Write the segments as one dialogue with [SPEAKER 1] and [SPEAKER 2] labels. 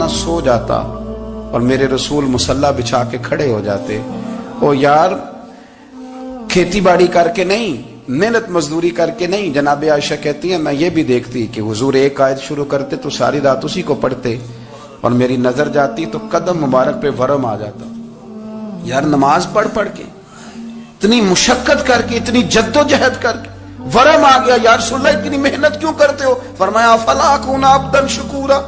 [SPEAKER 1] نہ سو جاتا اور میرے رسول مصلی بچھا کے کھڑے ہو جاتے. او یار کھیتی باڑی کر کے نہیں, محنت مزدوری کر کے نہیں. جناب عائشہ کہتی ہیں میں یہ بھی دیکھتی کہ حضور ایک آیت شروع کرتے تو ساری رات اسی کو پڑھتے, اور میری نظر جاتی تو قدم مبارک پہ ورم آ جاتا. یار نماز پڑھ پڑھ کے, اتنی مشقت کر کے, اتنی جد و جہد کر کے ورم آ گیا. یا رسول اللہ اتنی محنت کیوں کرتے ہو؟ فرمایا افلا اکون عبدا شکورا,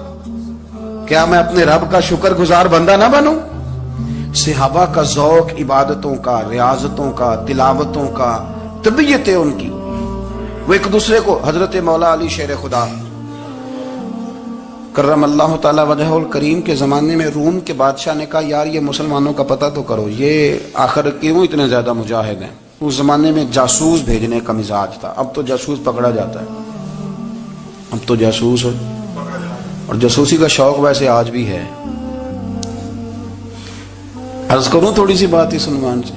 [SPEAKER 1] کیا میں اپنے رب کا شکر گزار بندہ نہ بنوں؟ صحابہ کا ذوق عبادتوں کا, ریاضتوں کا, تلاوتوں کا, طبیعت ہے ان کی. وہ ایک دوسرے کو, حضرت مولا علی شیر خدا کرم اللہ تعالی وجہ الکریم کے زمانے میں روم کے بادشاہ نے کہا یار یہ مسلمانوں کا پتہ تو کرو, یہ آخر کیوں اتنے زیادہ مجاہد ہیں. اس زمانے میں جاسوس بھیجنے کا مزاج تھا. اب تو جاسوس پکڑا جاتا ہے, اب تو جاسوس, اور جاسوسی کا شوق ویسے آج بھی ہے. عرض کروں تھوڑی سی بات اس عنوان سے.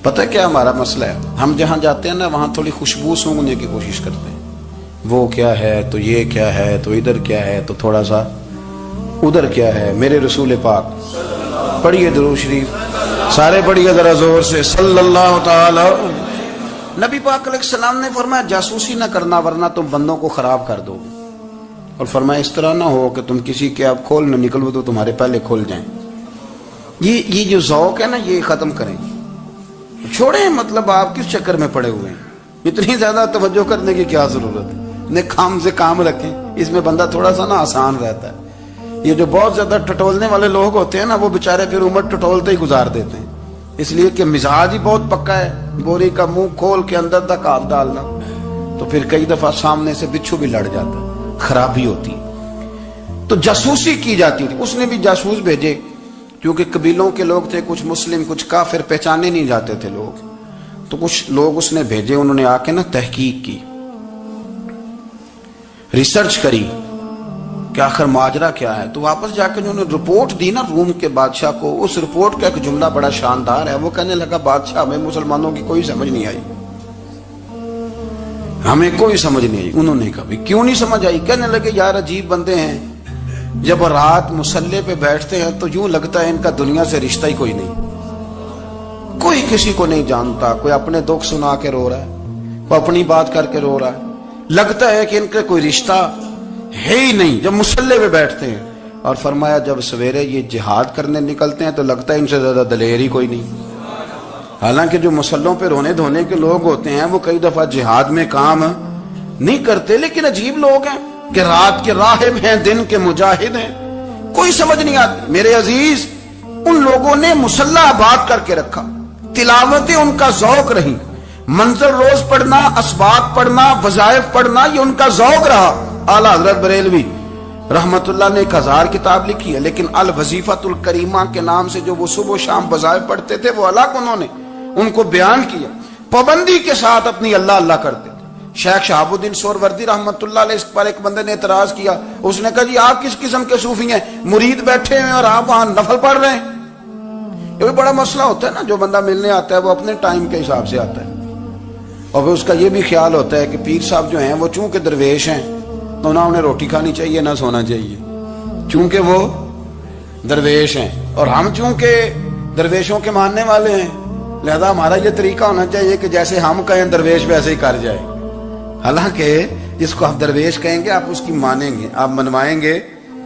[SPEAKER 1] پتہ کیا ہمارا مسئلہ ہے؟ ہم جہاں جاتے ہیں نا وہاں تھوڑی خوشبو سونگنے کی کوشش کرتے ہیں. وہ کیا ہے تو یہ کیا ہے تو ادھر کیا ہے تو تھوڑا سا ادھر کیا ہے. میرے رسول پاک پڑھیے درود شریف, سارے پڑھیے ذرا زور سے, صلی اللہ تعالی. نبی پاک علیہ السلام نے فرمایا جاسوسی نہ کرنا ورنہ تم بندوں کو خراب کر دو گے. اور فرمایا اس طرح نہ ہو کہ تم کسی کے آپ کھول نہ نکلو تو تمہارے پہلے کھول جائیں. یہ جو ذوق ہے نا یہ ختم کریں, چھوڑیں. مطلب آپ کس چکر میں پڑے ہوئے ہیں؟ اتنی زیادہ توجہ کرنے کی کیا ضرورت ہے؟ نے کام سے کام رکھیں, اس میں بندہ تھوڑا سا نا آسان رہتا ہے. یہ جو بہت زیادہ ٹٹولنے والے لوگ ہوتے ہیں نا وہ بےچارے پھر عمر ٹٹولتے ہی گزار دیتے ہیں, اس لیے کہ مزاج ہی بہت پکا ہے. بوری کا منہ کھول کے اندر تک ہاتھ ڈالنا, تو پھر کئی دفعہ سامنے سے بچھو بھی لڑ جاتا ہے, خرابی ہوتی. تو جاسوسی کی جاتی تھی. اس نے بھی جاسوس بھیجے کیونکہ قبیلوں کے لوگ تھے, کچھ مسلم کچھ کافر, پہچانے نہیں جاتے تھے لوگ. تو کچھ لوگ اس نے بھیجے, انہوں نے آ کے نا تحقیق کی, ریسرچ کری کہ آخر ماجرا کیا ہے. تو واپس جا کے انہوں نے رپورٹ دی نا روم کے بادشاہ کو. اس رپورٹ کا ایک جملہ بڑا شاندار ہے. وہ کہنے لگا بادشاہ ہمیں مسلمانوں کی کوئی سمجھ نہیں آئی, ہمیں کوئی سمجھ نہیں آئی. انہوں نے کہا کیوں نہیں سمجھ آئی؟ کہنے لگے یار عجیب بندے ہیں, جب رات مصلی پہ بیٹھتے ہیں تو یوں لگتا ہے ان کا دنیا سے رشتہ ہی کوئی نہیں, کوئی کسی کو نہیں جانتا. کوئی اپنے دکھ سنا کے رو رہا ہے, کوئی اپنی بات کر کے رو رہا ہے. لگتا ہے کہ ان کا کوئی رشتہ ہے ہی نہیں جب مصلی پہ بیٹھتے ہیں. اور فرمایا جب سویرے یہ جہاد کرنے نکلتے ہیں تو لگتا ہے ان سے زیادہ دلیر ہی کوئی نہیں. حالانکہ جو مسلوں پہ رونے دھونے کے لوگ ہوتے ہیں وہ کئی دفعہ جہاد میں کام نہیں کرتے, لیکن عجیب لوگ ہیں کہ رات کے راہب ہیں, دن کے مجاہد ہیں, کوئی سمجھ نہیں آتی. میرے عزیز ان لوگوں نے مصلی آباد کر کے رکھا, تلاوتیں ان کا ذوق رہی, منظر روز پڑھنا, اسباق پڑھنا, وظائف پڑھنا, یہ ان کا ذوق رہا. اعلیٰ حضرت بریلوی رحمت اللہ نے 1000 کتاب لکھی ہے, لیکن الوظیفۃ الکریمہ کے نام سے جو وہ صبح و شام وظائف پڑھتے تھے وہ الگ انہوں نے ان کو بیان کیا. پابندی کے ساتھ اپنی اللہ اللہ کرتے تھے. شیخ شہاب الدین سہروردی رحمت اللہ علیہ اس پر ایک بندے نے اعتراض کیا. اس نے کہا جی آپ کس قسم کے صوفی ہیں, مرید بیٹھے ہیں اور آپ وہاں نفل پڑھ رہے ہیں. یہ بھی بڑا مسئلہ ہوتا ہے نا, جو بندہ ملنے آتا ہے وہ اپنے ٹائم کے حساب سے آتا ہے, اور پھر اس کا یہ بھی خیال ہوتا ہے کہ پیر صاحب جو ہیں وہ چونکہ درویش ہیں تو نہ انہیں روٹی کھانی چاہیے نہ سونا چاہیے, چونکہ وہ درویش ہیں, اور ہم چونکہ درویشوں کے ماننے والے ہیں لہذا ہمارا یہ طریقہ ہونا چاہیے کہ جیسے ہم کہیں درویش ویسے ہی کر جائے. حالانکہ جس کو آپ درویش کہیں گے آپ اس کی مانیں گے, آپ منوائیں گے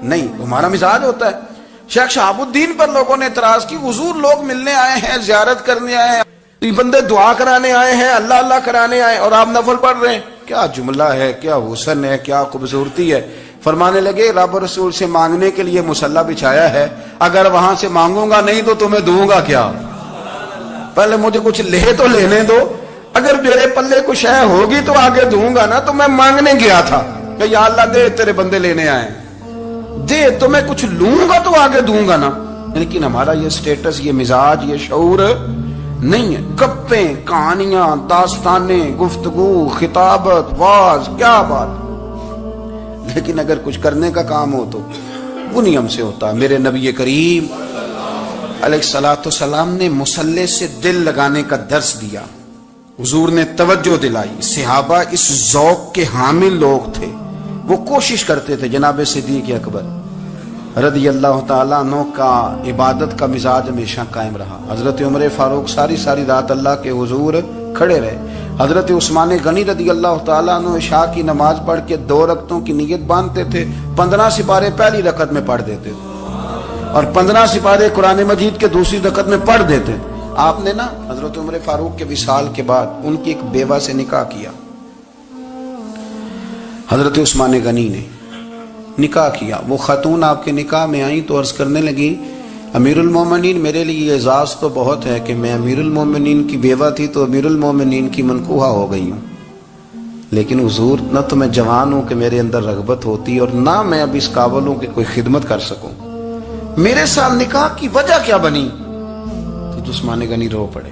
[SPEAKER 1] نہیں, ہمارا مزاج ہوتا ہے. شیخ شہاب الدین پر لوگوں نے اعتراض کی, حضور لوگ ملنے آئے ہیں, زیارت کرنے آئے ہیں, یہ بندے دعا کرانے آئے ہیں, اللہ اللہ کرانے آئے, اور آپ نفل پڑھ رہے ہیں. کیا جملہ ہے, کیا حسن ہے, کیا خوبصورتی ہے. فرمانے لگے رب رسول سے مانگنے کے لیے مصلی بچھایا ہے, اگر وہاں سے مانگوں گا نہیں تو تمہیں دوں گا کیا؟ پہلے مجھے کچھ لے تو لینے دو, اگر میرے پلے کچھ ہے ہوگی تو آگے دوں گا نا. تو میں مانگنے گیا تھا کہ یا اللہ دے, تیرے بندے لینے آئے, دے تو میں کچھ لوں گا تو آگے دوں گا نا. لیکن ہمارا یہ سٹیٹس, یہ مزاج, یہ شعور نہیں ہے. گپیں, کہانیاں, داستانیں, گفتگو, خطابت, واز, کیا بات. لیکن اگر کچھ کرنے کا کام ہو تو وہ نہیں ہم سے ہوتا. میرے نبی کریم علیہ الصلوۃ والسلام نے مصلی سے دل لگانے کا درس دیا, حضور نے توجہ دلائی. صحابہ اس ذوق کے حامل لوگ تھے, وہ کوشش کرتے تھے. جناب صدیق اکبر رضی اللہ تعالیٰ عنہ کا عبادت کا مزاج ہمیشہ قائم رہا. حضرت عمر فاروق ساری رات اللہ کے حضور کھڑے رہے. حضرت عثمان غنی رضی اللہ تعالیٰ عنہ عشاء کی نماز پڑھ کے 2 رکعتوں کی نیت باندھتے تھے. 15 سپارے پہلی رکعت میں پڑھ دیتے تھے اور 15 سپارے قرآن مجید کے دوسری رکعت میں پڑھ دیتے. آپ نے نا حضرت عمر فاروق کے وصال کے بعد ان کی ایک بیوہ سے نکاح کیا. حضرت عثمان غنی نے نکاح کیا. وہ خاتون آپ کے نکاح میں آئیں تو عرض کرنے لگی امیر المومنین میرے لیے اعزاز تو بہت ہے کہ میں امیر المومنین کی بیوہ تھی تو امیر المومنین کی منکوحہ ہو گئی ہوں، لیکن حضور نہ تو میں جوان ہوں کہ میرے اندر رغبت ہوتی اور نہ میں اب اس قابل ہوں کہ کوئی خدمت کر سکوں، میرے ساتھ نکاح کی وجہ کیا بنی؟ تو عثمان غنی رو پڑے.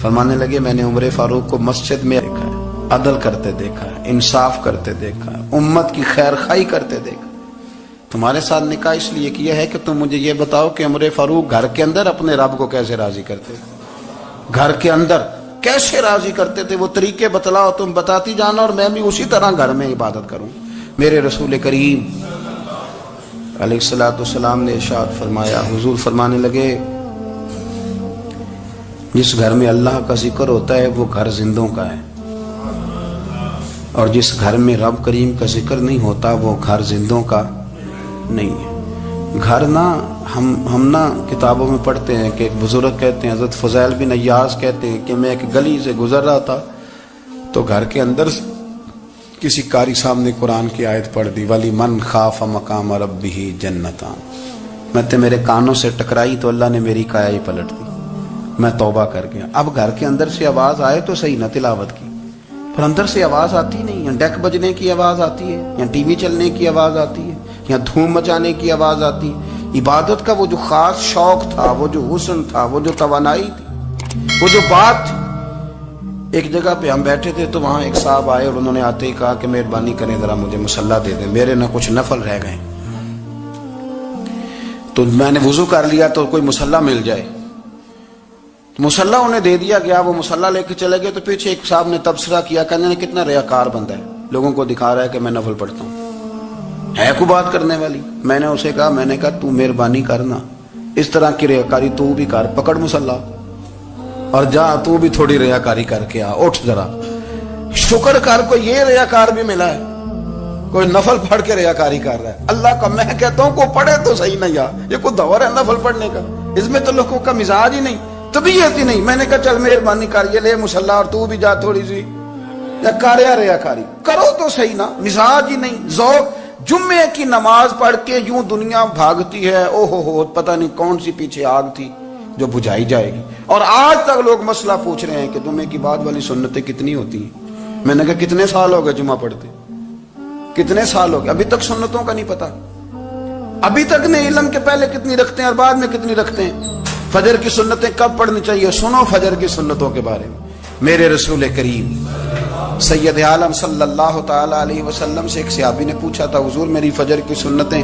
[SPEAKER 1] فرمانے لگے میں نے عمر فاروق کو مسجد میں دیکھا ہے، عدل کرتے دیکھا ہے، انصاف کرتے دیکھا ہے، امت کی خیر خواہی کرتے دیکھا. تمہارے ساتھ نکاح اس لیے کیا ہے کہ تم مجھے یہ بتاؤ کہ عمر فاروق گھر کے اندر اپنے رب کو کیسے راضی کرتے، گھر کے اندر کیسے راضی کرتے تھے، وہ طریقے بتلاؤ، تم بتاتی جانا اور میں بھی اسی طرح گھر میں عبادت کروں. میرے رسول کریم علیہ الصلوۃ والسلام نے ارشاد فرمایا، حضور فرمانے لگے جس گھر میں اللہ کا ذکر ہوتا ہے وہ گھر زندوں کا ہے، اور جس گھر میں رب کریم کا ذکر نہیں ہوتا وہ گھر زندوں کا نہیں ہے. گھر نا ہم نا کتابوں میں پڑھتے ہیں کہ ایک بزرگ کہتے ہیں، حضرت فضیل بن ایاز کہتے ہیں کہ میں ایک گلی سے گزر رہا تھا تو گھر کے اندر کسی قاری صاحب نے قرآن کی آیت پڑھ دی وَلِمَنْ خَافَ مَقَامَ رَبِّهِ جَنَّتَانِ. میں میرے کانوں سے ٹکرائی تو اللہ نے میری کایا ہی پلٹ دی، میں توبہ کر گیا. اب گھر کے اندر سے آواز آئے تو صحیح نہ تلاوت کی، پر اندر سے آواز آتی نہیں، یا ڈیک بجنے کی آواز آتی ہے، یا ٹی وی چلنے کی آواز آتی ہے، یا دھوم مچانے کی آواز آتی ہے. عبادت کا وہ جو خاص شوق تھا، وہ جو حسن تھا، وہ جو توانائی تھی، وہ جو بات تھی. ایک جگہ پہ ہم بیٹھے تھے تو وہاں ایک صاحب آئے اور انہوں نے آتے ہی کہا کہ مہربانی کریں ذرا مجھے مصلی دے دیں، میرے نہ کچھ نفل رہ گئے. تو میں نے وضو کر لیا تو کوئی مصلی مل جائے. مصلی انہیں دے دیا گیا، وہ مصلی لے کے چلے گئے تو پیچھے ایک صاحب نے تبصرہ کیا، کہنے کتنا ریاکار بندہ ہے، لوگوں کو دکھا رہا ہے کہ میں نفل پڑھتا ہوں، ہے کو بات کرنے والی. میں نے اسے کہا تو مہربانی کرنا اس طرح کی ریاکاری تو بھی کر، پکڑ مصلی اور جا تو بھی تھوڑی ریاکاری کر کے آ، اٹھ ذرا شکر کر کوئی یہ ریاکار بھی ملا ہے، کوئی نفل پڑھ کے ریاکاری کر رہا ہے. اللہ کا میں کہتا ہوں کو پڑھے تو صحیح نہیں، یہ کوئی دور ہے نفل پڑھنے کا؟ اس میں تو لوگوں کا مزاج ہی نہیں، طبیعت ہی نہیں. میں نے کہا چل مہربانی کر یہ لے مصلی اور تو بھی جا تھوڑی سی یا کاریا ریاکاری کرو تو صحیح نا. مزاج ہی نہیں، ذوق. جمعے کی نماز پڑھ کے یوں دنیا بھاگتی ہے، او ہو پتہ نہیں کون سی پیچھے آگ تھی جو بجھائی جائے گی. اور آج تک لوگ مسئلہ پوچھ رہے ہیں کہ جمعے کی بعد والی سنتیں کتنی ہوتی ہیں. میں نے کہا کتنے سال ہو گئے جمعہ پڑھتے، کتنے سال ہو گئے، ابھی تک سنتوں کا نہیں پتا، ابھی تک نہیں علم کے پہلے کتنی رکھتے ہیں اور بعد میں کتنی رکھتے ہیں. فجر کی سنتیں کب پڑھنی چاہیے، سنو فجر کی سنتوں کے بارے میں. میرے رسول کریم سید عالم صلی اللہ تعالی علیہ وسلم سے ایک صحابی نے پوچھا تھا حضور میری فجر کی سنتیں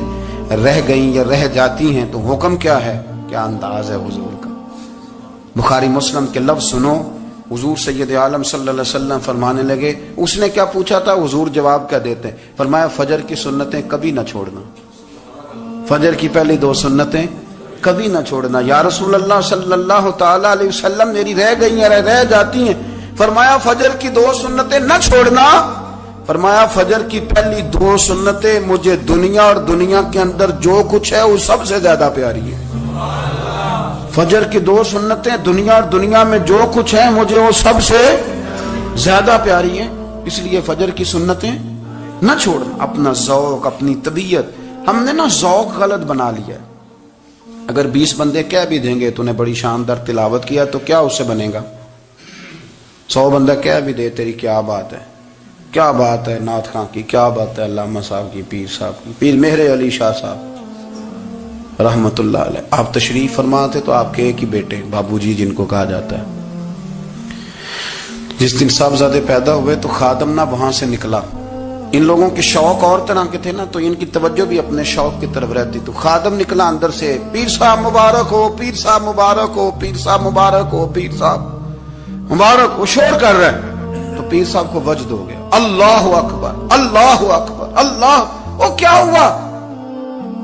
[SPEAKER 1] رہ گئیں یا رہ جاتی ہیں تو حکم کیا ہے؟ کیا انداز ہے حضور کا. بخاری مسلم کے لفظ سنو. حضور سید عالم صلی اللہ علیہ وسلم فرمانے لگے، اس نے کیا پوچھا تھا، حضور جواب کیا دیتے ہیں؟ فرمایا فجر کی سنتیں کبھی نہ چھوڑنا، فجر کی پہلی 2 سنتیں کبھی نہ چھوڑنا. یا رسول اللہ صلی اللہ تعالی علیہ وسلم میری رہ گئی ہیں، رہ جاتی ہیں. فرمایا فجر کی 2 سنتیں نہ چھوڑنا. فرمایا فجر کی پہلی 2 سنتیں مجھے دنیا اور دنیا کے اندر جو کچھ ہے وہ سب سے زیادہ پیاری ہے. فجر کی 2 سنتیں دنیا اور دنیا میں جو کچھ ہے مجھے وہ سب سے زیادہ پیاری ہیں، اس لیے فجر کی سنتیں نہ چھوڑنا. اپنا ذوق، اپنی طبیعت، ہم نے نا ذوق غلط بنا لیا ہے. اگر 20 بندے کہہ بھی دیں گے تو نے بڑی شاندار تلاوت کیا تو کیا اس سے بنے گا؟ 100 بندہ کہہ بھی دے تیری کیا بات ہے، کیا بات ہے نعت خاں کی، کیا بات ہے علامہ صاحب کی، پیر صاحب کی، پیر مہر علی شاہ صاحب رحمت اللہ علیہ. آپ تشریف فرما تھے تو آپ کے ایک ہی بیٹے بابو جی جن کو کہا جاتا ہے، جس دن صاحبزادے پیدا ہوئے تو خادم نہ وہاں سے نکلا. ان لوگوں کے شوق اور طرح کے تھے نا تو ان کی توجہ بھی اپنے شوق کی طرف رہتی. تو خادم نکلا اندر سے، پیر صاحب مبارک ہو، پیر صاحب مبارک ہو، پیر صاحب مبارک ہو، پیر صاحب مبارک. وہ شور کر رہے ہیں تو پیر صاحب کو وجد ہو گیا، اللہ اکبر اللہ اکبر اللہ. وہ کیا ہوا؟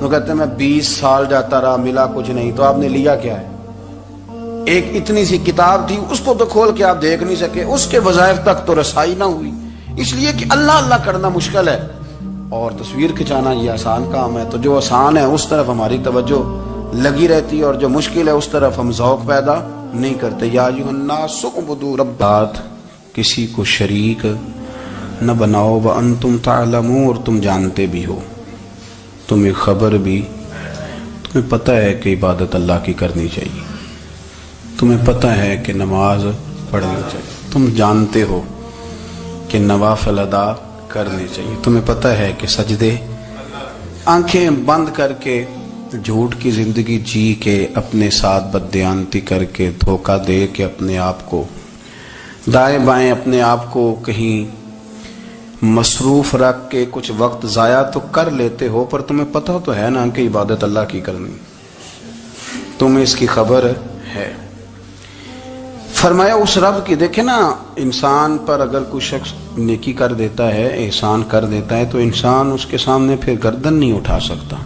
[SPEAKER 1] وہ کہتے ہیں میں 20 سال جاتا رہا ملا کچھ نہیں. تو آپ نے لیا کیا ہے؟ ایک اتنی سی کتاب تھی, اس کو تو کھول کے آپ دیکھ نہیں سکے, اس کے وظائف تک تو رسائی نہ ہوئی, اس لیے کہ اللہ اللہ کرنا مشکل ہے اور تصویر کھچانا یہ آسان کام ہے. تو جو آسان ہے اس طرف ہماری توجہ لگی رہتی ہے اور جو مشکل ہے اس طرف ہم ذوق پیدا نہیں کرتے. یا ایھا الناس اعبدوا ربکم, کسی کو شریک نہ بناؤ, وانتم تعلمون, اور تم جانتے بھی ہو, تمہیں خبر بھی, تمہیں پتہ ہے کہ عبادت اللہ کی کرنی چاہیے, تمہیں پتہ ہے کہ نماز پڑھنی چاہیے, تم جانتے ہو کہ نوافل ادا کرنے چاہیے, تمہیں پتہ ہے کہ سجدے آنکھیں بند کر کے جھوٹ کی زندگی جی کے اپنے ساتھ بددیانتی کر کے دھوکہ دے کے اپنے آپ کو دائیں بائیں اپنے آپ کو کہیں مصروف رکھ کے کچھ وقت ضائع تو کر لیتے ہو, پر تمہیں پتہ تو ہے نا کہ عبادت اللہ کی کرنی, تمہیں اس کی خبر ہے. فرمایا اس رب کی, دیکھیں نا انسان پر اگر کوئی شخص نیکی کر دیتا ہے, احسان کر دیتا ہے, تو انسان اس کے سامنے پھر گردن نہیں اٹھا سکتا,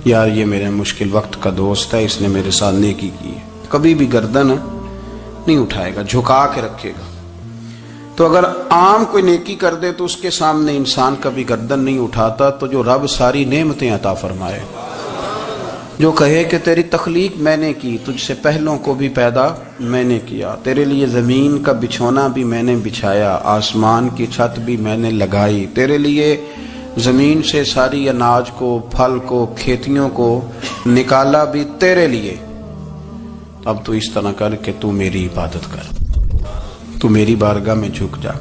[SPEAKER 1] یار یہ میرے مشکل وقت کا دوست ہے, اس نے میرے ساتھ نیکی کی ہے, کبھی بھی گردن نہیں اٹھائے گا, جھکا کے رکھے گا. تو اگر عام کوئی نیکی کر دے تو اس کے سامنے انسان کبھی گردن نہیں اٹھاتا. تو جو رب ساری نعمتیں عطا فرمائے, جو کہے کہ تیری تخلیق میں نے کی, تجھ سے پہلوں کو بھی پیدا میں نے کیا, تیرے لیے زمین کا بچھونا بھی میں نے بچھایا, آسمان کی چھت بھی میں نے لگائی, تیرے لیے زمین سے ساری اناج کو, پھل کو, کھیتیوں کو نکالا بھی تیرے لیے. اب تو اس طرح کر کہ تو میری عبادت کر, تو میری بارگاہ میں جھک جا.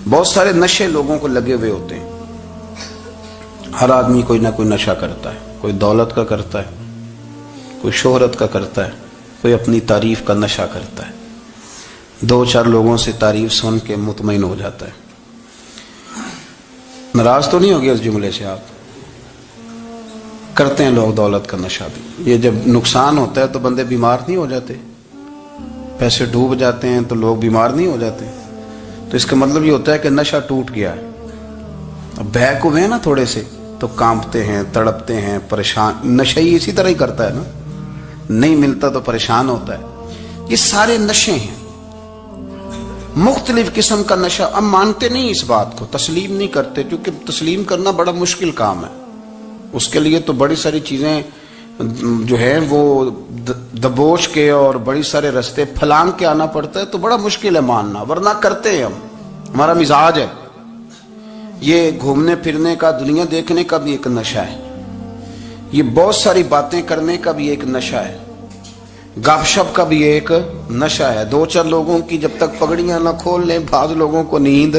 [SPEAKER 1] بہت سارے نشے لوگوں کو لگے ہوئے ہوتے ہیں, ہر آدمی کوئی نہ کوئی نشہ کرتا ہے, کوئی دولت کا کرتا ہے, کوئی شہرت کا کرتا ہے, کوئی اپنی تعریف کا نشہ کرتا ہے, 2-4 لوگوں سے تعریف سن کے مطمئن ہو جاتا ہے. ناراض تو نہیں ہوگے اس جملے سے آپ؟ کرتے ہیں لوگ دولت کا نشہ بھی. یہ جب نقصان ہوتا ہے تو بندے بیمار نہیں ہو جاتے, پیسے ڈوب جاتے ہیں تو لوگ بیمار نہیں ہو جاتے. تو اس کا مطلب یہ ہوتا ہے کہ نشہ ٹوٹ گیا ہے. اب بہک ہوئے ہیں نا تھوڑے سے تو کانپتے ہیں, تڑپتے ہیں, پریشان. نشہ ہی اسی طرح ہی کرتا ہے نا, نہیں ملتا تو پریشان ہوتا ہے. یہ سارے نشے ہیں, مختلف قسم کا نشہ. اب مانتے نہیں اس بات کو, تسلیم نہیں کرتے, کیونکہ تسلیم کرنا بڑا مشکل کام ہے. اس کے لیے تو بڑی ساری چیزیں جو ہیں وہ دبوچ کے اور بڑی سارے رستے پھلانگ کے آنا پڑتا ہے, تو بڑا مشکل ہے ماننا, ورنہ کرتے ہیں ہم. ہمارا مزاج ہے. یہ گھومنے پھرنے کا, دنیا دیکھنے کا بھی ایک نشہ ہے, یہ بہت ساری باتیں کرنے کا بھی ایک نشہ ہے, گپ شپ کا بھی ایک نشہ ہے. 2-4 لوگوں کی جب تک پگڑیاں نہ کھول لیں, بعض لوگوں کو نیند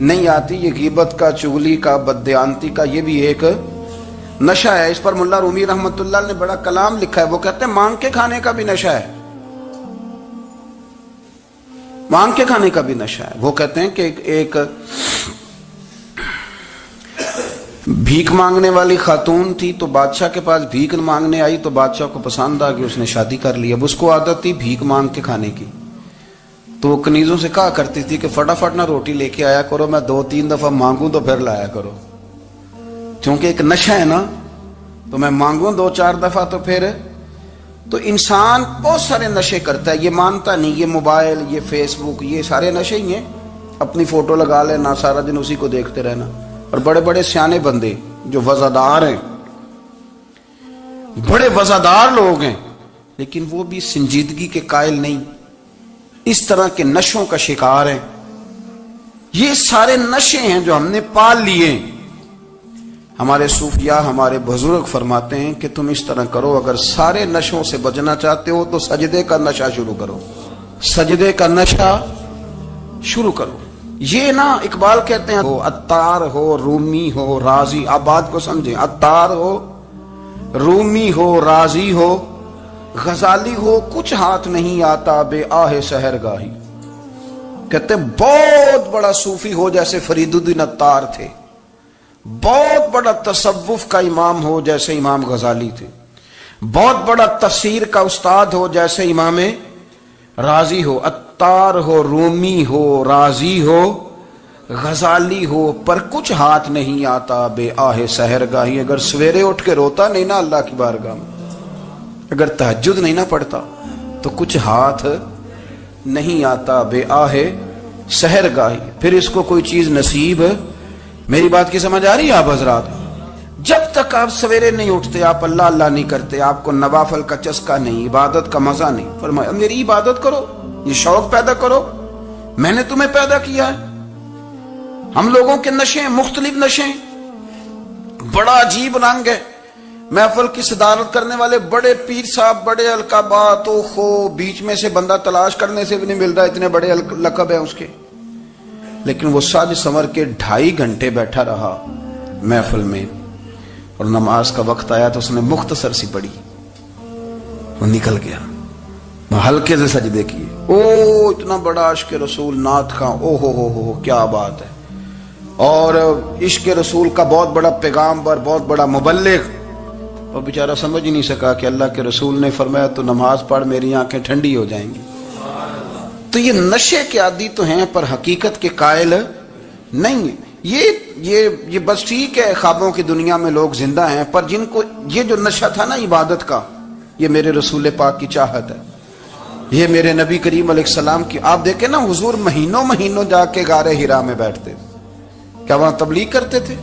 [SPEAKER 1] نہیں آتی. یہ غیبت کا, چغلی کا, بددیانتی کا, یہ بھی ایک نشہ ہے. اس پر ملا رومی رحمت اللہ نے بڑا کلام لکھا ہے. وہ کہتے ہیں مانگ کے کھانے کا بھی نشہ ہے, مانگ کے کھانے کا بھی نشہ ہے. وہ کہتے ہیں کہ ایک بھیک مانگنے والی خاتون تھی, تو بادشاہ کے پاس بھیک مانگنے آئی, تو بادشاہ کو پسند آ گئی, اس نے شادی کر لی. اب اس کو عادت تھی بھیک مانگ کے کھانے کی, تو وہ کنیزوں سے کہا کرتی تھی کہ فٹافٹ نہ روٹی لے کے آیا کرو, میں 2-3 دفعہ مانگوں تو پھر لایا کرو. چونکہ ایک نشہ ہے نا, تو میں مانگوں 2-4 دفعہ تو پھر. تو انسان بہت سارے نشے کرتا ہے, یہ مانتا نہیں. یہ موبائل, یہ فیس بک, یہ سارے نشے ہی ہیں. اپنی فوٹو لگا لینا, سارا دن اسی کو دیکھتے رہنا. اور بڑے بڑے سیانے بندے جو وزادار ہیں, بڑے وزادار لوگ ہیں, لیکن وہ بھی سنجیدگی کے قائل نہیں, اس طرح کے نشوں کا شکار ہیں. یہ سارے نشے ہیں جو ہم نے پال لیے. ہمارے صوفیاء, ہمارے بزرگ فرماتے ہیں کہ تم اس طرح کرو, اگر سارے نشوں سے بچنا چاہتے ہو تو سجدے کا نشہ شروع کرو, سجدے کا نشہ شروع کرو. یہ نا اقبال کہتے ہیں عطار ہو, رومی ہو, رازی. آپ بات کو سمجھیں, عطار ہو, رومی ہو, رازی ہو, غزالی ہو, کچھ ہاتھ نہیں آتا بے آہ سحر گاہی. کہتے ہیں بہت بڑا صوفی ہو جیسے فرید الدین عطار تھے, بہت بڑا تصوف کا امام ہو جیسے امام غزالی تھے, بہت بڑا تفسیر کا استاد ہو جیسے امام رازی ہو. عطار ہو, رومی ہو, رازی ہو, غزالی ہو پر کچھ ہاتھ نہیں آتا بے آہ سحر گاہی. اگر سویرے اٹھ کے روتا نہیں نا اللہ کی بارگاہ میں, اگر تہجد نہیں نہ پڑھتا تو کچھ ہاتھ نہیں آتا بے آہ سحر گاہی. پھر اس کو کوئی چیز نصیب. میری بات کی سمجھ آ رہی ہے آپ حضرات؟ جب تک آپ سویرے نہیں اٹھتے, آپ اللہ اللہ نہیں کرتے, آپ کو نوافل کا چسکا نہیں, عبادت کا مزہ نہیں. فرمایا میری عبادت کرو, یہ شوق پیدا کرو, میں نے تمہیں پیدا کیا ہے. ہم لوگوں کے نشے مختلف نشے, بڑا عجیب رنگ ہے. محفل کی صدارت کرنے والے بڑے پیر صاحب, بڑے القابات, بیچ میں سے بندہ تلاش کرنے سے بھی نہیں مل رہا, اتنے بڑے لقب ہیں اس کے. لیکن وہ ساج سنور کے 2.5 گھنٹے بیٹھا رہا محفل میں, اور نماز کا وقت آیا تو اس نے مختصر سی پڑھی, وہ نکل گیا. ہلکے سے سجدے کیے. او اتنا بڑا عشق رسول نعت خواں, او ہو کیا بات ہے. اور عشق رسول کا بہت بڑا پیغامبر, بہت بڑا مبلغ, اور بیچارہ سمجھ ہی نہیں سکا کہ اللہ کے رسول نے فرمایا تو نماز پڑھ میری آنکھیں ٹھنڈی ہو جائیں گی. تو یہ نشے کے عادی تو ہیں پر حقیقت کے قائل نہیں ہیں. یہ بس ٹھیک ہے, خوابوں کی دنیا میں لوگ زندہ ہیں, پر جن کو یہ جو نشہ تھا نا عبادت کا, یہ میرے رسول پاک کی چاہت ہے, یہ میرے نبی کریم علیہ السلام کی. آپ دیکھیں نا حضور مہینوں جا کے غار حرا میں بیٹھتے. کیا وہاں تبلیغ کرتے تھے؟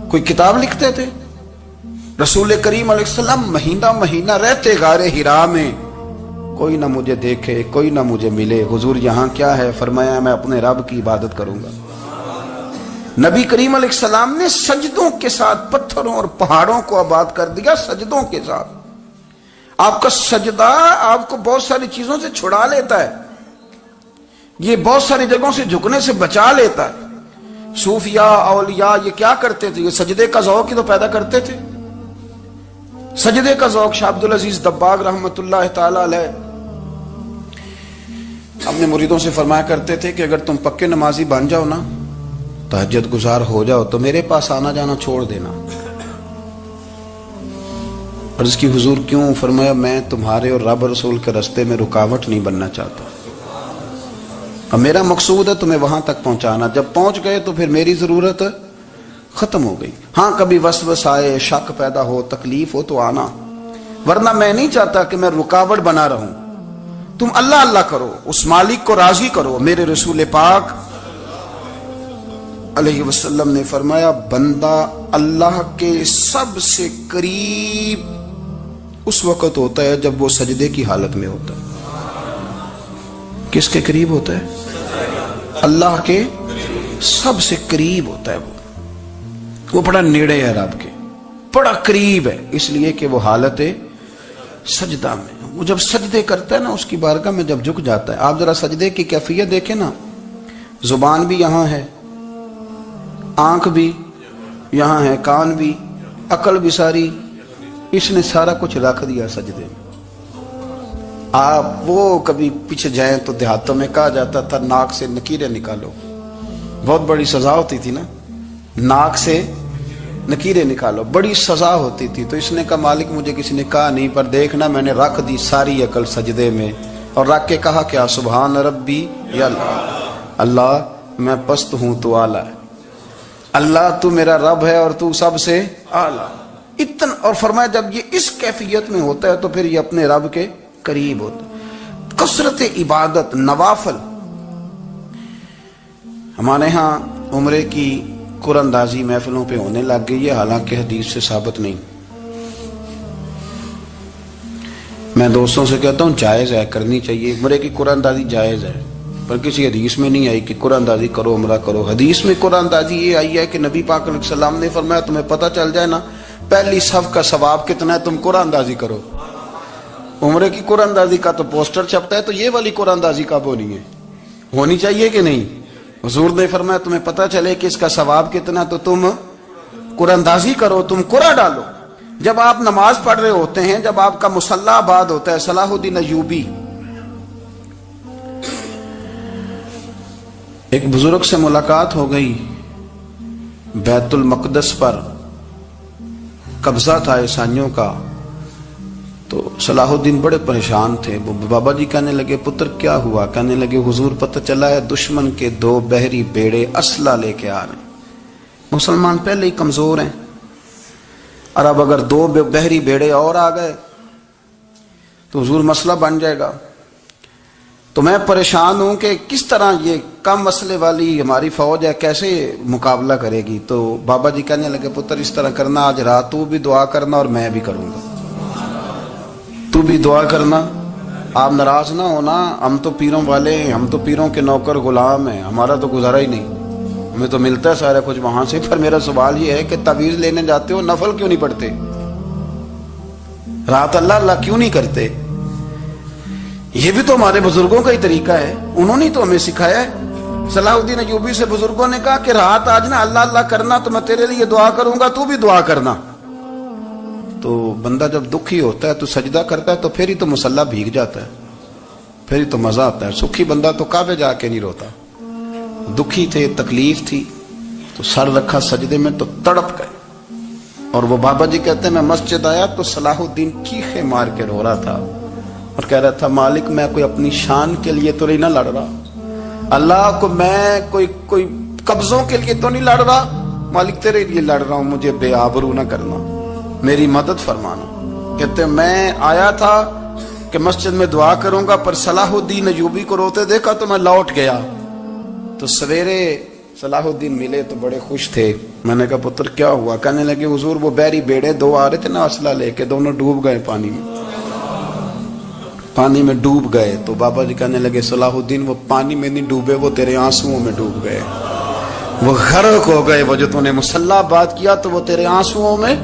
[SPEAKER 1] کوئی کتاب لکھتے تھے؟ رسول کریم علیہ السلام مہینہ رہتے غار حرا میں. کوئی نہ مجھے دیکھے, کوئی نہ مجھے ملے. حضور یہاں کیا ہے؟ فرمایا میں اپنے رب کی عبادت کروں گا. نبی کریم علیہ السلام نے سجدوں کے ساتھ پتھروں اور پہاڑوں کو آباد کر دیا, سجدوں کے ساتھ. آپ کا سجدہ آپ کو بہت ساری چیزوں سے چھڑا لیتا ہے, یہ بہت ساری جگہوں سے جھکنے سے بچا لیتا ہے. صوفیاء اولیاء یہ کیا کرتے تھے؟ یہ سجدے کا ذوق ہی تو پیدا کرتے تھے. سجدے کا ذوق. شاہ عبد العزیز دباغ رحمت اللہ تعالی علیہ اپنے مریدوں سے فرمایا کرتے تھے کہ اگر تم پکے نمازی بن جاؤ نا, تہجد گزار ہو جاؤ, تو میرے پاس آنا جانا چھوڑ دینا. اور اس کی حضور کیوں؟ فرمایا میں تمہارے اور رب رسول کے رستے میں رکاوٹ نہیں بننا چاہتا, اور میرا مقصود ہے تمہیں وہاں تک پہنچانا. جب پہنچ گئے تو پھر میری ضرورت ختم ہو گئی. ہاں کبھی وسوس آئے, شک پیدا ہو, تکلیف ہو تو آنا, ورنہ میں نہیں چاہتا کہ میں رکاوٹ بنا رہوں. تم اللہ اللہ کرو, اس مالک کو راضی کرو. میرے رسول پاک علیہ وسلم نے فرمایا بندہ اللہ کے سب سے قریب اس وقت ہوتا ہے جب وہ سجدے کی حالت میں ہوتا ہے. کس کے قریب ہوتا ہے؟ اللہ کے سب سے قریب ہوتا ہے. وہ بڑا نیڑے ہے رب کے, بڑا قریب ہے, اس لیے کہ وہ حالت سجدہ میں. وہ جب سجدے کرتا ہے نا اس کی بارگاہ میں, جب جھک جاتا ہے. آپ ذرا سجدے کی کیفیت دیکھیں نا, زبان بھی یہاں ہے, آنکھ بھی یہاں ہے, کان بھی, عقل بھی ساری, اس نے سارا کچھ رکھ دیا سجدے میں. آپ وہ کبھی پیچھے جائیں تو دیہاتوں میں کہا جاتا تھا ناک سے نکیریں نکالو, بہت بڑی سزا ہوتی تھی نا, ناک سے نکیریں نکالو, بڑی سزا ہوتی تھی. تو اس نے کہا مالک مجھے کسی نے کہا نہیں, پر دیکھنا میں نے رکھ دی ساری عقل سجدے میں, اور رکھ کے کہا کیا سبحان ربی یا اللہ میں پست ہوں تو اعلیٰ ہے, اللہ تو میرا رب ہے اور تو سب سے اعلیٰ. اتنا. اور فرمایا جب یہ اس کیفیت میں ہوتا ہے تو پھر یہ اپنے رب کے قریب ہوتا ہے. کثرت عبادت, نوافل. ہمارے ہاں عمرے کی قرآن اندازی محفلوں پہ ہونے لگ گئی ہے, حالانکہ حدیث سے ثابت نہیں. میں دوستوں سے کہتا ہوں جائز ہے, کرنی چاہیے. عمرے کی قرآن اندازی جائز ہے, پر کسی حدیث میں نہیں آئی کہ قرآن اندازی کرو عمرہ کرو. حدیث میں قرآن اندازی یہ آئی ہے کہ نبی پاک علیہ السلام نے فرمایا تمہیں پتہ چل جائے نا پہلی صف کا ثواب کتنا ہے, تم قرآن اندازی کرو. عمرے کی قرآن اندازی کا تو پوسٹر چھپتا ہے, تو یہ والی قرآن اندازی کب ہونی ہے؟ ہونی چاہیے کہ نہیں؟ حضور نے فرمایا تمہیں پتہ چلے کہ اس کا ثواب کتنا, تو تم قرآن اندازی کرو, تم قرآن ڈالو. جب آپ نماز پڑھ رہے ہوتے ہیں, جب آپ کا مصلی آباد ہوتا ہے, صلاح الدین ایوبی ایک بزرگ سے ملاقات ہو گئی, بیت المقدس پر قبضہ تھا عیسائیوں کا, تو صلاح الدین بڑے پریشان تھے. وہ بابا جی کہنے لگے پتر کیا ہوا؟ کہنے لگے حضور پتہ چلا ہے دشمن کے 2 بحری بیڑے اسلحہ لے کے آ رہے ہیں. مسلمان پہلے ہی کمزور ہیں اور اب اگر 2 بحری بیڑے اور آ گئے تو حضور مسئلہ بن جائے گا. تو میں پریشان ہوں کہ کس طرح یہ کم مسئلے والی ہماری فوج ہے کیسے مقابلہ کرے گی. تو بابا جی کہنے لگے پتر اس طرح کرنا آج رات تو بھی دعا کرنا اور میں بھی کروں گا. تو بھی دعا کرنا, آپ ناراض نہ ہونا. ہم تو پیروں والے ہیں, ہم تو پیروں کے نوکر غلام ہیں, ہمارا تو گزارا ہی نہیں, ہمیں تو ملتا ہے سارا کچھ وہاں سے. پر میرا سوال یہ ہے کہ تعویذ لینے جاتے ہو نفل کیوں نہیں پڑھتے؟ رات اللہ اللہ کیوں نہیں کرتے؟ یہ بھی تو ہمارے بزرگوں کا ہی طریقہ ہے, انہوں نے تو ہمیں سکھایا ہے. صلاح الدین ایوبی سے بزرگوں نے کہا کہ رات آج نا اللہ اللہ کرنا تو میں تیرے لیے دعا کروں گا, تو بھی دعا کرنا. تو بندہ جب دکھی ہوتا ہے تو سجدہ کرتا ہے تو پھر ہی تو مصلی بھیگ جاتا ہے, پھر ہی تو مزہ آتا ہے. سکھی بندہ تو کعبے جا کے نہیں روتا. دکھی تھے, تکلیف تھی, تو سر رکھا سجدے میں تو تڑپ گئے. اور وہ بابا جی کہتے ہیں میں مسجد آیا تو صلاح الدین چیخے مار کے رو رہا تھا اور کہہ رہا تھا مالک میں کوئی اپنی شان کے لیے تو نہیں نہ لڑ رہا, اللہ کو میں کوئی قبضوں کے لیے تو نہیں لڑ رہا, مالک تیرے لیے لڑ رہا ہوں, مجھے بے آبرو نہ کرنا, میری مدد فرمانا. کہتے ہیں میں آیا تھا کہ مسجد میں دعا کروں گا, پر صلاح الدین ایوبی کو روتے دیکھا تو میں لوٹ گیا. تو سویرے صلاح الدین ملے تو بڑے خوش تھے. میں نے کہا پتر کیا ہوا؟ کہنے لگے حضور وہ بحری بیڑے 2 آ رہے تھے نا اسلحہ لے کے, دونوں ڈوب گئے پانی میں ڈوب گئے. تو بابا جی کہنے لگے صلاح الدین وہ پانی میں نہیں ڈوبے, وہ تیرے آنسوؤں میں ڈوب گئے, وہ غرق ہو گئے. وہ جو تو نے مصلی بات کیا تو وہ تیرے آنسوؤں میں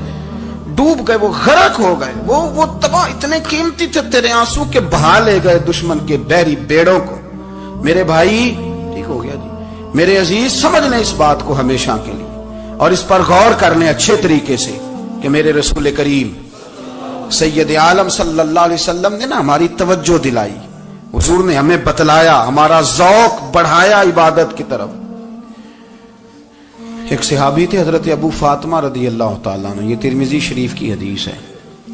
[SPEAKER 1] ڈوب گئے, وہ غرق ہو گئے, وہ تباہ اتنے قیمتی تھے تیرے آنسو کے بہا لے گئے دشمن کے بحری بیڑوں کو. میرے بھائی ٹھیک ہو گیا جی, میرے عزیز سمجھ لیں اس بات کو ہمیشہ کے لیے اور اس پر غور کر لیں اچھے طریقے سے کہ میرے رسول کریم سید عالم صلی اللہ علیہ وسلم نے نا ہماری توجہ دلائی, حضور نے ہمیں بتلایا, ہمارا ذوق بڑھایا عبادت کی طرف. ایک صحابی تھے حضرت ابو فاطمہ رضی اللہ تعالیٰ عنہ, یہ ترمذی شریف کی حدیث ہے.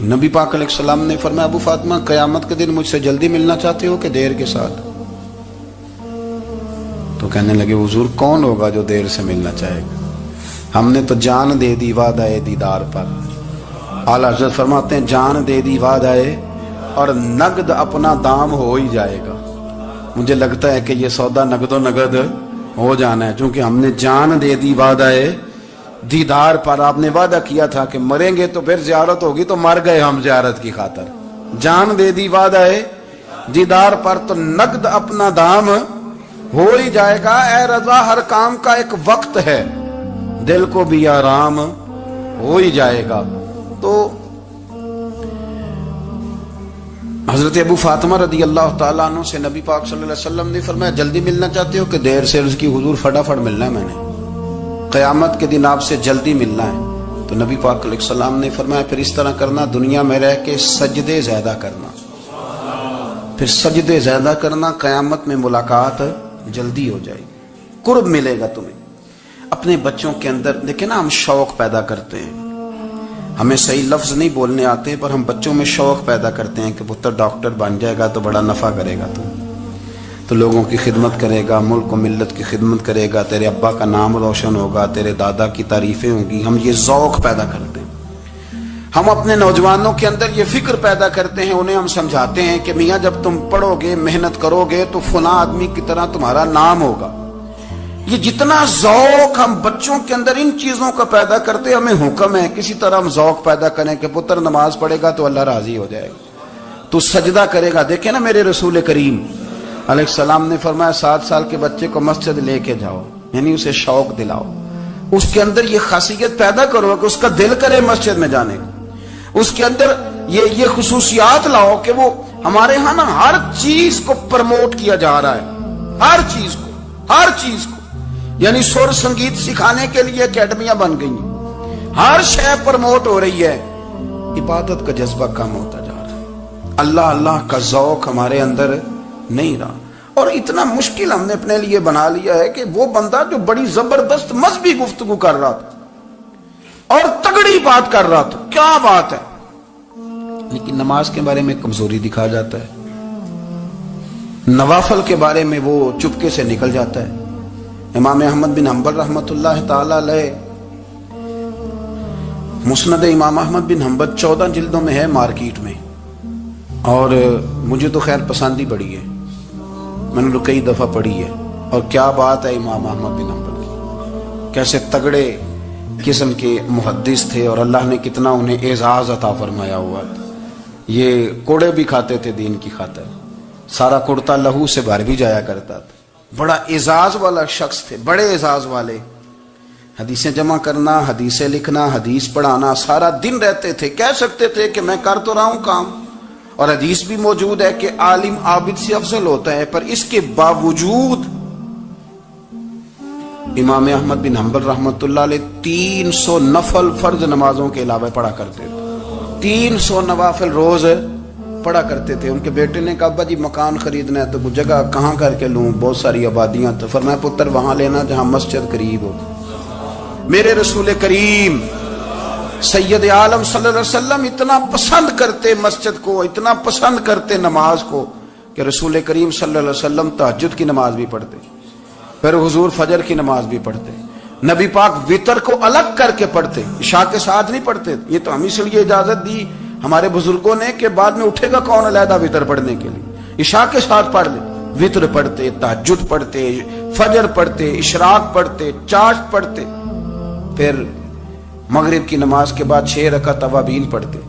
[SPEAKER 1] نبی پاک علیہ السلام نے فرمایا ابو فاطمہ قیامت کے دن مجھ سے جلدی ملنا چاہتے ہو کہ دیر کے ساتھ؟ تو کہنے لگے حضور کون ہوگا جو دیر سے ملنا چاہے گا, ہم نے تو جان دے دی وعدہ دیدار پر. اعلیٰ حضرت فرماتے ہیں جان دے دی وعدہ اور نقد اپنا دام ہو ہی جائے گا. مجھے لگتا ہے کہ یہ سودا نقد و نقد ہو جانا ہے, چونکہ ہم نے جان دے دی وعدہ دیدار پر. آپ نے وعدہ کیا تھا کہ مریں گے تو پھر زیارت ہوگی, تو مر گئے ہم زیارت کی خاطر. جان دے دی وعدہ دیدار پر تو نقد اپنا دام ہو ہی جائے گا. اے رضا ہر کام کا ایک وقت ہے, دل کو بھی آرام ہو ہی جائے گا. تو حضرت ابو فاطمہ رضی اللہ تعالیٰ عنہ سے نبی پاک صلی اللہ علیہ وسلم نے فرمایا جلدی ملنا چاہتے ہو کہ دیر سے؟ عرض کی حضور فٹافٹ ملنا ہے, میں نے قیامت کے دن آپ سے جلدی ملنا ہے. تو نبی پاک علیہ السلام نے فرمایا پھر اس طرح کرنا, دنیا میں رہ کے سجدے زیادہ کرنا, پھر سجدے زیادہ کرنا, قیامت میں ملاقات جلدی ہو جائے گی, قرب ملے گا تمہیں. اپنے بچوں کے اندر دیکھیں نا, ہم شوق پیدا کرتے ہیں, ہمیں صحیح لفظ نہیں بولنے آتے پر ہم بچوں میں شوق پیدا کرتے ہیں کہ پتر ڈاکٹر بن جائے گا تو بڑا نفع کرے گا, تو لوگوں کی خدمت کرے گا, ملک و ملت کی خدمت کرے گا, تیرے ابا کا نام روشن ہوگا, تیرے دادا کی تعریفیں ہوں گی. ہم یہ ذوق پیدا کرتے ہیں. ہم اپنے نوجوانوں کے اندر یہ فکر پیدا کرتے ہیں, انہیں ہم سمجھاتے ہیں کہ میاں جب تم پڑھو گے محنت کرو گے تو فلاں آدمی کی طرح تمہارا نام ہوگا. یہ جتنا ذوق ہم بچوں کے اندر ان چیزوں کا پیدا کرتے, ہمیں حکم ہے کسی طرح ہم ذوق پیدا کریں کہ پتر نماز پڑھے گا تو اللہ راضی ہو جائے گا, تو سجدہ کرے گا. دیکھیں نا میرے رسول کریم علیہ السلام نے فرمایا 7 سال کے بچے کو مسجد لے کے جاؤ, یعنی اسے شوق دلاؤ, اس کے اندر یہ خاصیت پیدا کرو کہ اس کا دل کرے مسجد میں جانے کو, اس کے اندر یہ خصوصیات لاؤ کہ وہ ہمارے ہاں نا ہر چیز کو پروموٹ کیا جا رہا ہے, ہر چیز کو یعنی سر سنگیت سکھانے کے لیے اکیڈمیاں بن گئی, ہر شے پروموٹ ہو رہی ہے. عبادت کا جذبہ کم ہوتا جا رہا ہے, اللہ کا ذوق ہمارے اندر نہیں رہا. اور اتنا مشکل ہم نے اپنے لیے بنا لیا ہے کہ وہ بندہ جو بڑی زبردست مذہبی گفتگو کر رہا تھا اور تگڑی بات کر رہا تھا, کیا بات ہے, لیکن نماز کے بارے میں کمزوری دکھا جاتا ہے، نوافل کے بارے میں وہ چپکے سے نکل جاتا ہے۔ امام احمد بن حنبل رحمۃ اللہ تعالی علیہ، مسند امام احمد بن حنبل 14 جلدوں میں ہے مارکیٹ میں، اور مجھے تو خیر پسند ہی بڑی ہے، میں نے تو کئی دفعہ پڑھی ہے۔ اور کیا بات ہے امام احمد بن حنبل کی، کیسے تگڑے قسم کے محدث تھے، اور اللہ نے کتنا انہیں اعزاز عطا فرمایا ہوا تھا۔ یہ کوڑے بھی کھاتے تھے دین کی خاطر، سارا کرتا لہو سے بھر بھی جایا کرتا تھا، بڑا اعزاز والا شخص تھے، بڑے اعزاز والے۔ حدیثیں جمع کرنا، حدیثیں لکھنا، حدیث پڑھانا، سارا دن رہتے تھے۔ کہہ سکتے تھے کہ میں کر تو رہا ہوں کام، اور حدیث بھی موجود ہے کہ عالم عابد سے افضل ہوتا ہے، پر اس کے باوجود امام احمد بن حنبل رحمۃ اللہ علیہ 300 نفل فرض نمازوں کے علاوہ پڑھا کرتے تھے، 300 نوافل روز پڑھا کرتے تھے۔ ان کے بیٹے نے کہا ابا جی مکان خریدنا ہے تو وہ جگہ کہاں کر کے لوں، بہت ساری آبادیاں، تو فرمایا پتر وہاں لینا جہاں مسجد قریب ہو۔ میرے رسول کریم سید عالم صلی اللہ علیہ وسلم اتنا پسند کرتے مسجد کو، اتنا پسند کرتے نماز کو، کہ رسول کریم صلی اللہ علیہ وسلم تہجد کی نماز بھی پڑھتے، پھر حضور فجر کی نماز بھی پڑھتے، نبی پاک وتر کو الگ کر کے پڑھتے، عشاء کے ساتھ نہیں پڑھتے۔ یہ تو ہم اس لیے اجازت دی ہمارے بزرگوں نے کہ بعد میں اٹھے گا کون علیحدہ وتر پڑھنے کے لیے، عشاء کے ساتھ پڑھ لے۔ وتر پڑھتے، تہجد پڑھتے، فجر پڑھتے، اشراق پڑھتے، چاشت پڑھتے، پھر مغرب کی نماز کے بعد 6 رکعت اوابین پڑھتے،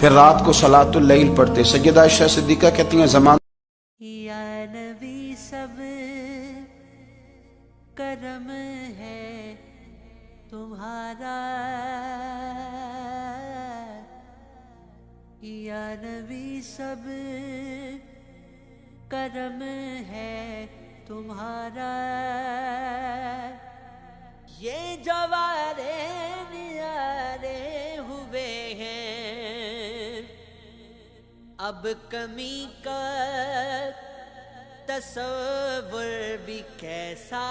[SPEAKER 1] پھر رات کو صلاۃ اللیل پڑھتے۔ سیدہ عائشہ صدیقہ کہتی ہیں زمان
[SPEAKER 2] یا نبی سب کرم ہے تمہارا، یا نبی سب کرم ہے تمہارا، یہ جوارے نیارے ہوئے ہیں، اب کمی کا تصور بھی کیسا،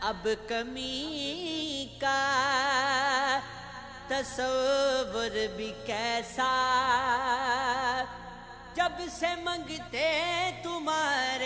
[SPEAKER 2] اب کمی کا تصور بھی کیسا، جب سے منگتے تمہارے